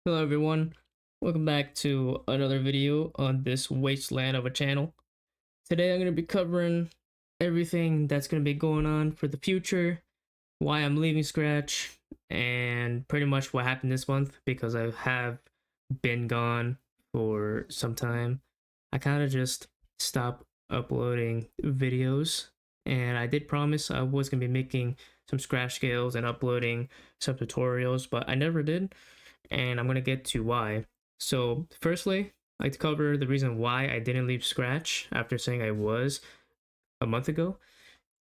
Hello everyone, welcome back to another video on this wasteland of a channel. Today I'm going to be covering everything that's going to be going on for the future, why I'm leaving Scratch, and pretty much what happened this month because I have been gone for some time. I kind of just stopped uploading videos, and I did promise I was going to be making some Scratch scales and uploading some tutorials, but I never did, and I'm going to get to why. So, firstly, I'd like to cover the reason why I didn't leave Scratch after saying I was a month ago.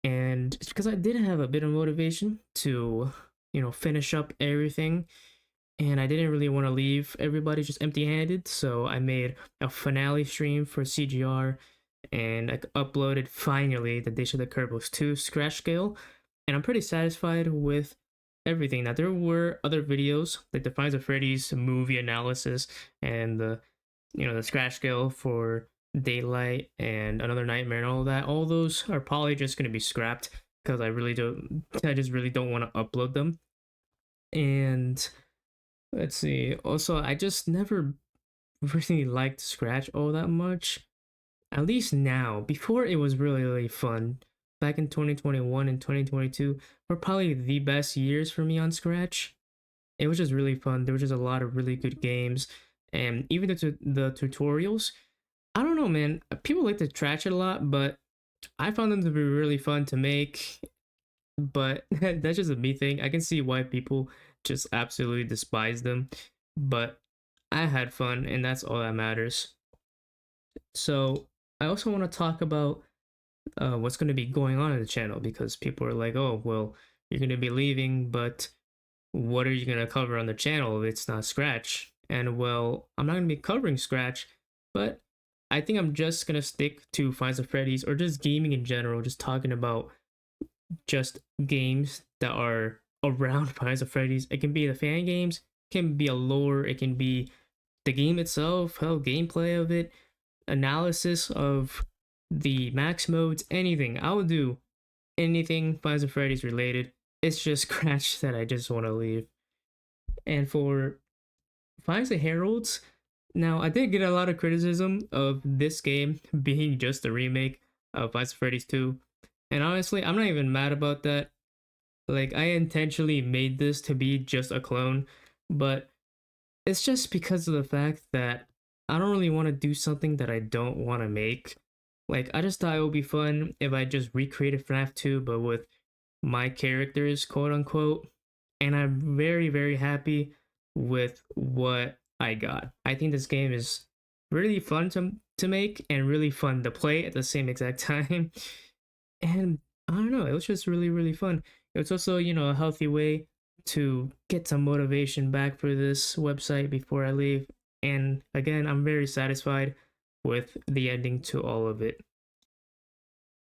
And it's because I did have a bit of motivation to, finish up everything. And I didn't really want to leave everybody just empty handed. So I made a finale stream for CGR and I uploaded finally the Dish of the Kerbals 2 Scratch Scale. And I'm pretty satisfied with everything. Now, there were other videos like the Finds of Freddy's movie analysis and the Scratch Scale for Daylight and Another Nightmare and all of that. All those are probably just going to be scrapped because I just really don't want to upload them. And let's see. Also, I just never really liked Scratch all that much. At least now. Before it was really, really fun. Back in 2021 and 2022 were probably the best years for me on Scratch. It was just really fun. There was just a lot of really good games. And even the tutorials, I don't know, man. People like to trash it a lot, but I found them to be really fun to make. But that's just a me thing. I can see why people just absolutely despise them. But I had fun, and that's all that matters. So I also want to talk about what's going to be going on in the channel because people are like, oh, well, you're going to be leaving, but what are you going to cover on the channel if it's not Scratch? And well, I'm not going to be covering Scratch, but I think I'm just going to stick to Finds of Freddy's or just gaming in general, just talking about just games that are around Finds of Freddy's. It can be the fan games, it can be a lore, it can be the game itself, hell, gameplay of it, analysis of the max modes, anything. I will do anything Finds of Freddy's related. It's just Scratch that I just want to leave. And for Finds of Heralds, now I did get a lot of criticism of this game being just a remake of Finds of Freddy's 2. And honestly, I'm not even mad about that. Like, I intentionally made this to be just a clone, but it's just because of the fact that I don't really want to do something that I don't want to make. Like, I just thought it would be fun if I just recreated FNAF 2, but with my characters, quote unquote. And I'm very, very happy with what I got. I think this game is really fun to make and really fun to play at the same exact time. And I don't know, it was just really, really fun. It was also, a healthy way to get some motivation back for this website before I leave. And again, I'm very satisfied with the ending to all of it.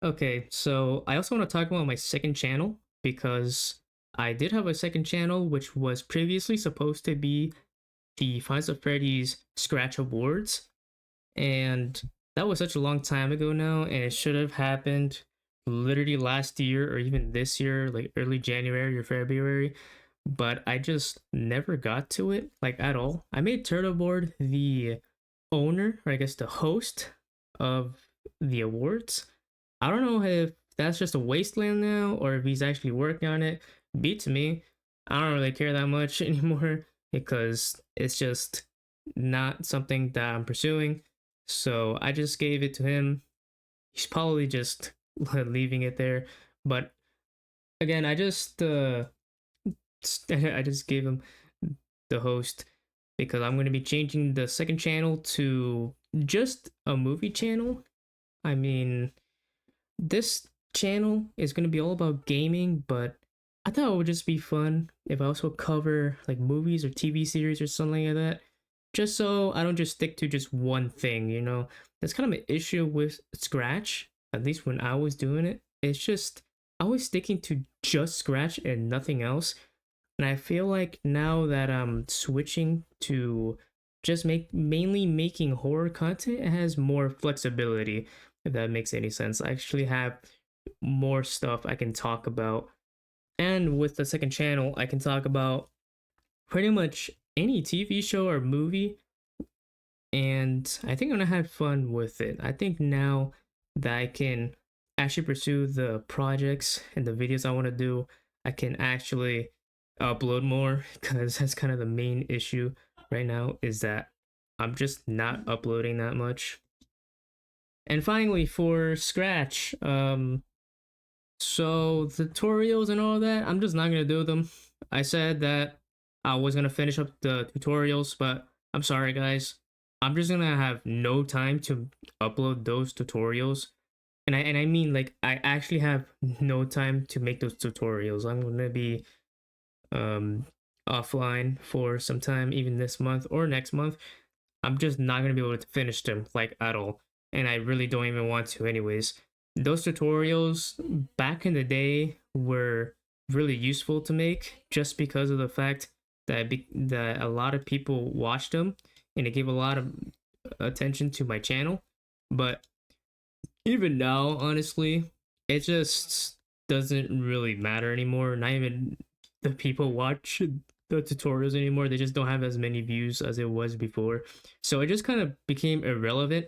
Okay, so I also want to talk about my second channel because I did have a second channel which was previously supposed to be the Finds of Freddy's Scratch Awards, and that was such a long time ago now, and it should have happened literally last year or even this year, like early January or February, but I just never got to it, like at all. I made Turtleboard the owner, or I guess the host of the awards. I don't know if that's just a wasteland now or if he's actually working on it. Beats me. I don't really care that much anymore because it's just not something that I'm pursuing. So I just gave it to him. He's probably just leaving it there. But again, I just gave him the host because I'm going to be changing the second channel to just a movie channel. I mean, this channel is going to be all about gaming, but I thought it would just be fun if I also cover like movies or TV series or something like that. Just so I don't just stick to just one thing. That's kind of an issue with Scratch, at least when I was doing it. It's just I was sticking to just Scratch and nothing else. And I feel like now that I'm switching to just mainly making horror content, it has more flexibility, if that makes any sense. I actually have more stuff I can talk about. And with the second channel, I can talk about pretty much any TV show or movie, and I think I'm gonna have fun with it. I think now that I can actually pursue the projects and the videos I want to do, I can actually upload more because that's kind of the main issue right now is that I'm just not uploading that much. And finally, for Scratch, so tutorials and all that, I'm just not gonna do them. I said that I was gonna finish up the tutorials, but I'm sorry guys. I'm just gonna have no time to upload those tutorials. And I mean like I actually have no time to make those tutorials. I'm gonna be um offline for some time, even this month or next month. I'm just not gonna be able to finish them like at all. And I really don't even want to anyways. Those tutorials back in the day were really useful to make just because of the fact that a lot of people watched them and it gave a lot of attention to my channel. But even now, honestly, it just doesn't really matter anymore. Not even the people watch the tutorials anymore. They just don't have as many views as it was before. So it just kind of became irrelevant.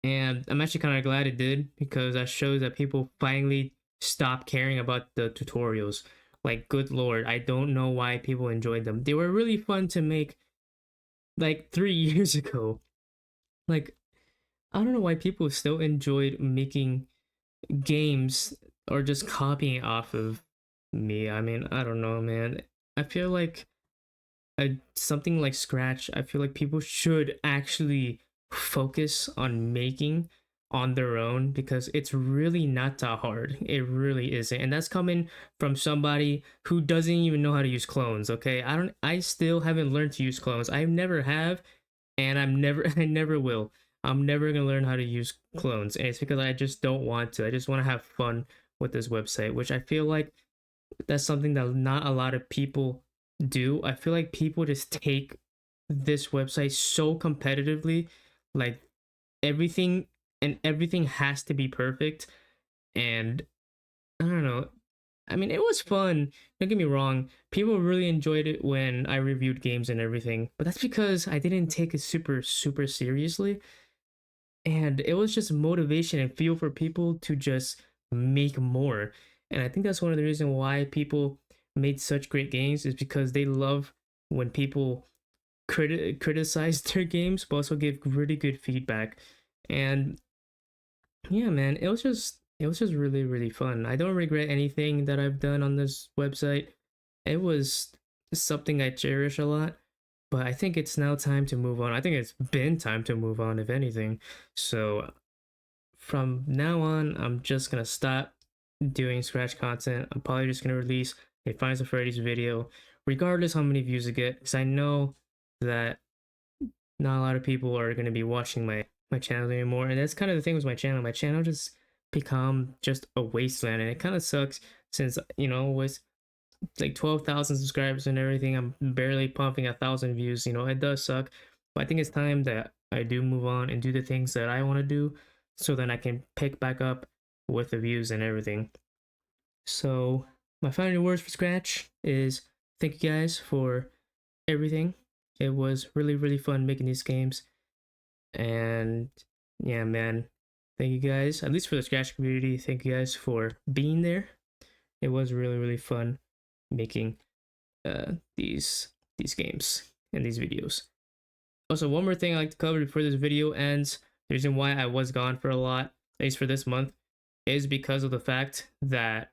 And I'm actually kind of glad it did because that shows that people finally stopped caring about the tutorials. Like, good lord, I don't know why people enjoyed them. They were really fun to make like 3 years ago. Like, I don't know why people still enjoyed making games or just copying off of me. I mean, I don't know, man. I feel like something like Scratch, I feel like people should actually focus on making on their own because it's really not that hard. It really isn't. And that's coming from somebody who doesn't even know how to use clones, okay? I still haven't learned to use clones. I never have and I never will. I'm never going to learn how to use clones. And it's because I just don't want to. I just want to have fun with this website, which I feel like that's something that not a lot of people do. I feel like people just take this website so competitively, like everything has to be perfect. And I don't know. I mean, it was fun. Don't get me wrong. People really enjoyed it when I reviewed games and everything, but that's because I didn't take it super seriously. And it was just motivation and fuel for people to just make more. And I think that's one of the reasons why people made such great games is because they love when people criticize their games but also give really good feedback. And yeah, man, it was just really fun. I don't regret anything that I've done on this website. It was something I cherish a lot, but I think it's now time to move on. I think it's been time to move on, if anything. So from now on, I'm just gonna stop doing Scratch content. I'm probably just gonna release a Finds of Freddy's video, regardless how many views it gets, because I know that not a lot of people are gonna be watching my channel anymore, and that's kind of the thing with my channel. My channel just become just a wasteland, and it kind of sucks since with like 12,000 subscribers and everything, I'm barely pumping 1,000 views. It does suck, but I think it's time that I do move on and do the things that I want to do, so then I can pick back up with the views and everything. So my final words for Scratch is thank you guys for everything. It was really fun making these games, and yeah, man, thank you guys. At least for the Scratch community, thank you guys for being there. It was really fun making these games and these videos. Also, one more thing I like to cover before this video ends. The reason why I was gone for a lot, at least for this month, is because of the fact that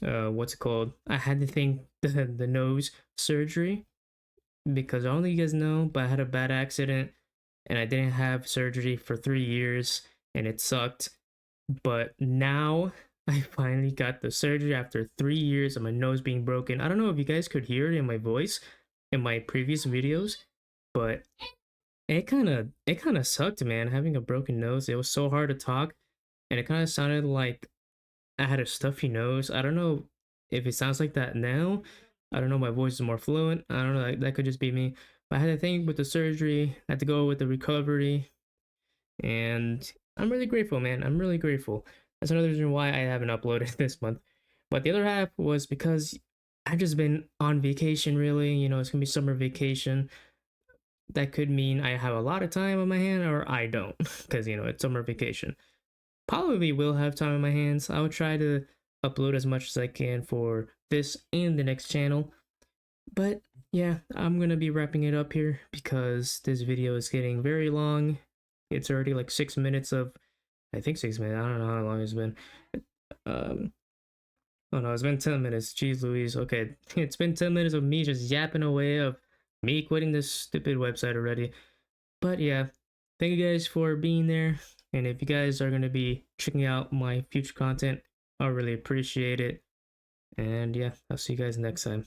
what's it called? I had to think the nose surgery because I don't know if you guys know, but I had a bad accident and I didn't have surgery for 3 years and it sucked. But now I finally got the surgery after 3 years of my nose being broken. I don't know if you guys could hear it in my voice in my previous videos, but it kind of sucked, man, having a broken nose. It was so hard to talk and it kind of sounded like I had a stuffy nose. I don't know if it sounds like that now. I don't know, my voice is more fluent. I don't know, that could just be me. But I had to think with the surgery, I had to go with the recovery, and I'm really grateful, man. I'm really grateful. That's another reason why I haven't uploaded this month. But the other half was because I've just been on vacation, really. You know, it's gonna be summer vacation. That could mean I have a lot of time on my hand, or I don't, because you know it's summer vacation. Probably will have time on my hands. I'll try to upload as much as I can for this and the next channel. But yeah, I'm gonna be wrapping it up here because this video is getting very long. It's already like 6 minutes of, I think 6 minutes. I don't know how long it's been. Um, oh no, it's been 10 minutes. Jeez Louise. Okay, it's been 10 minutes of me just yapping away of me quitting this stupid website already. But yeah, thank you guys for being there. And if you guys are gonna be checking out my future content, I really appreciate it. And yeah, I'll see you guys next time.